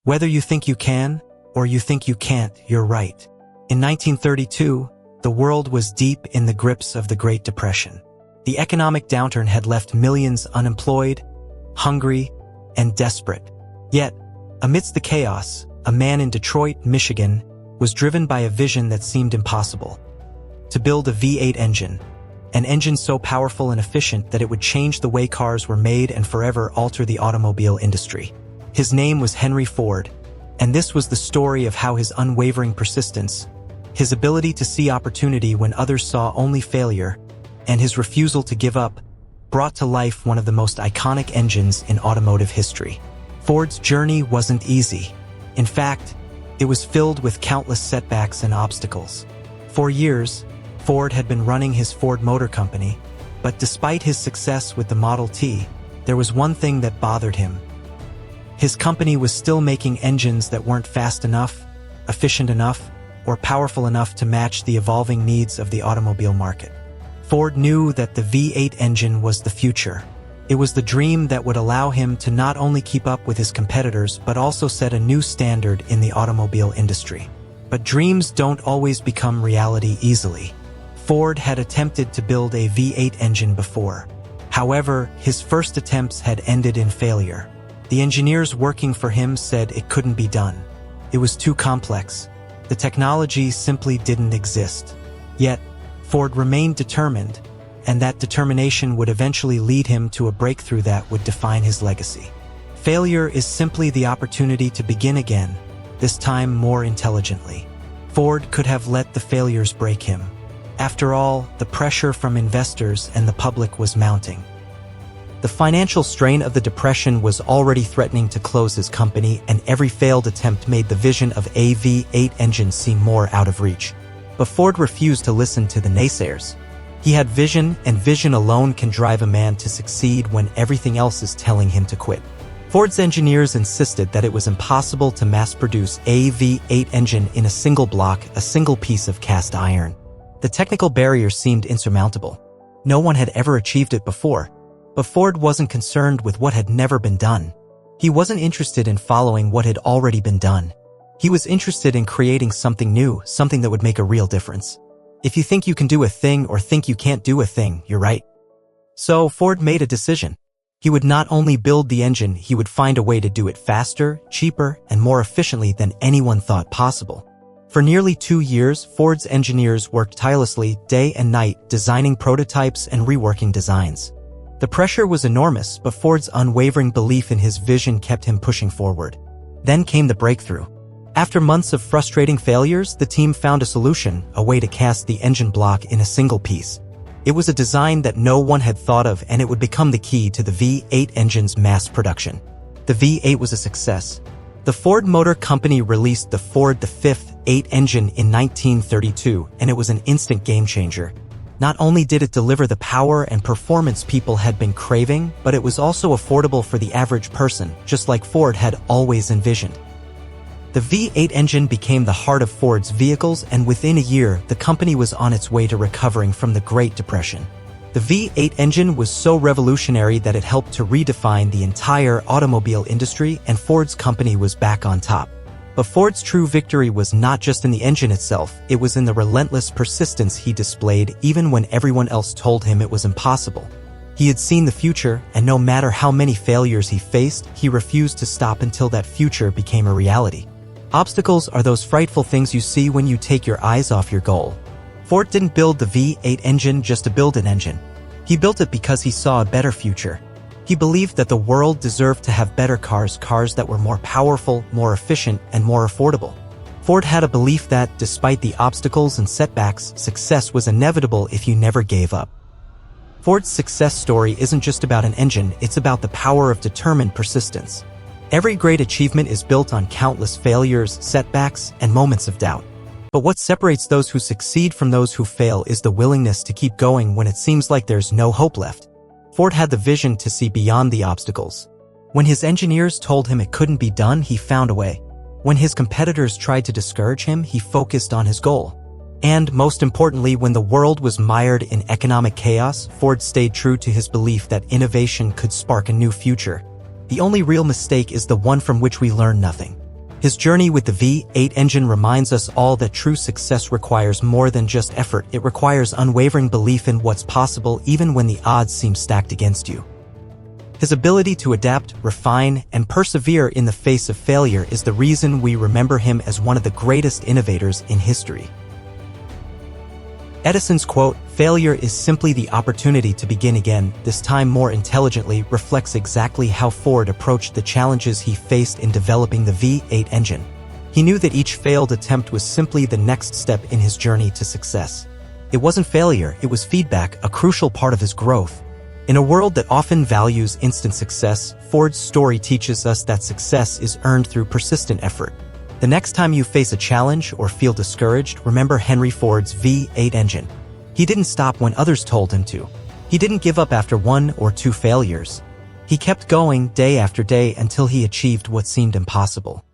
Whether you think you can, or you think you can't, you're right. In 1932, the world was deep in the grips of the Great Depression. The economic downturn had left millions unemployed, hungry, and desperate. Yet, amidst the chaos, a man in Detroit, Michigan, was driven by a vision that seemed impossible. To build a V8 engine, an engine so powerful and efficient that it would change the way cars were made and forever alter the automobile industry. His name was Henry Ford, and this was the story of how his unwavering persistence, his ability to see opportunity when others saw only failure, and his refusal to give up, brought to life one of the most iconic engines in automotive history. Ford's journey wasn't easy. In fact, it was filled with countless setbacks and obstacles. For years, Ford had been running his Ford Motor Company, but despite his success with the Model T, there was one thing that bothered him. His company was still making engines that weren't fast enough, efficient enough, or powerful enough to match the evolving needs of the automobile market. Ford knew that the V8 engine was the future. It was the dream that would allow him to not only keep up with his competitors but also set a new standard in the automobile industry. But dreams don't always become reality easily. Ford had attempted to build a V8 engine before. However, his first attempts had ended in failure. The engineers working for him said it couldn't be done. It was too complex. The technology simply didn't exist. Yet, Ford remained determined, and that determination would eventually lead him to a breakthrough that would define his legacy. Failure is simply the opportunity to begin again, this time more intelligently. Ford could have let the failures break him. After all, the pressure from investors and the public was mounting. The financial strain of the Depression was already threatening to close his company, and every failed attempt made the vision of a V8 engine seem more out of reach. But Ford refused to listen to the naysayers. He had vision, and vision alone can drive a man to succeed when everything else is telling him to quit. Ford's engineers insisted that it was impossible to mass-produce a V8 engine in a single block, a single piece of cast iron. The technical barriers seemed insurmountable. No one had ever achieved it before. But Ford wasn't concerned with what had never been done. He wasn't interested in following what had already been done. He was interested in creating something new, something that would make a real difference. If you think you can do a thing or think you can't do a thing, you're right. So Ford made a decision. He would not only build the engine, he would find a way to do it faster, cheaper, and more efficiently than anyone thought possible. For nearly 2 years, Ford's engineers worked tirelessly, day and night, designing prototypes and reworking designs. The pressure was enormous, but Ford's unwavering belief in his vision kept him pushing forward. Then came the breakthrough. After months of frustrating failures, the team found a solution, a way to cast the engine block in a single piece. It was a design that no one had thought of, and it would become the key to the V8 engine's mass production. The V8 was a success. The Ford Motor Company released the Ford V-8 engine in 1932, and it was an instant game-changer. Not only did it deliver the power and performance people had been craving, but it was also affordable for the average person, just like Ford had always envisioned. The V8 engine became the heart of Ford's vehicles, and within a year, the company was on its way to recovering from the Great Depression. The V8 engine was so revolutionary that it helped to redefine the entire automobile industry, and Ford's company was back on top. But Ford's true victory was not just in the engine itself, it was in the relentless persistence he displayed even when everyone else told him it was impossible. He had seen the future, and no matter how many failures he faced, he refused to stop until that future became a reality. Obstacles are those frightful things you see when you take your eyes off your goal. Ford didn't build the V8 engine just to build an engine. He built it because he saw a better future. He believed that the world deserved to have better cars that were more powerful, more efficient, and more affordable. Ford had a belief that, despite the obstacles and setbacks, success was inevitable if you never gave up. Ford's success story isn't just about an engine, it's about the power of determined persistence. Every great achievement is built on countless failures, setbacks, and moments of doubt. But what separates those who succeed from those who fail is the willingness to keep going when it seems like there's no hope left. Ford had the vision to see beyond the obstacles. When his engineers told him it couldn't be done, he found a way. When his competitors tried to discourage him, he focused on his goal. And, most importantly, when the world was mired in economic chaos, Ford stayed true to his belief that innovation could spark a new future. The only real mistake is the one from which we learn nothing. His journey with the V-8 engine reminds us all that true success requires more than just effort. It requires unwavering belief in what's possible even when the odds seem stacked against you. His ability to adapt, refine, and persevere in the face of failure is the reason we remember him as one of the greatest innovators in history. Edison's quote, "Failure is simply the opportunity to begin again, this time more intelligently," reflects exactly how Ford approached the challenges he faced in developing the V-8 engine. He knew that each failed attempt was simply the next step in his journey to success. It wasn't failure, it was feedback, a crucial part of his growth. In a world that often values instant success, Ford's story teaches us that success is earned through persistent effort. The next time you face a challenge or feel discouraged, remember Henry Ford's V-8 engine. He didn't stop when others told him to. He didn't give up after one or two failures. He kept going day after day until he achieved what seemed impossible.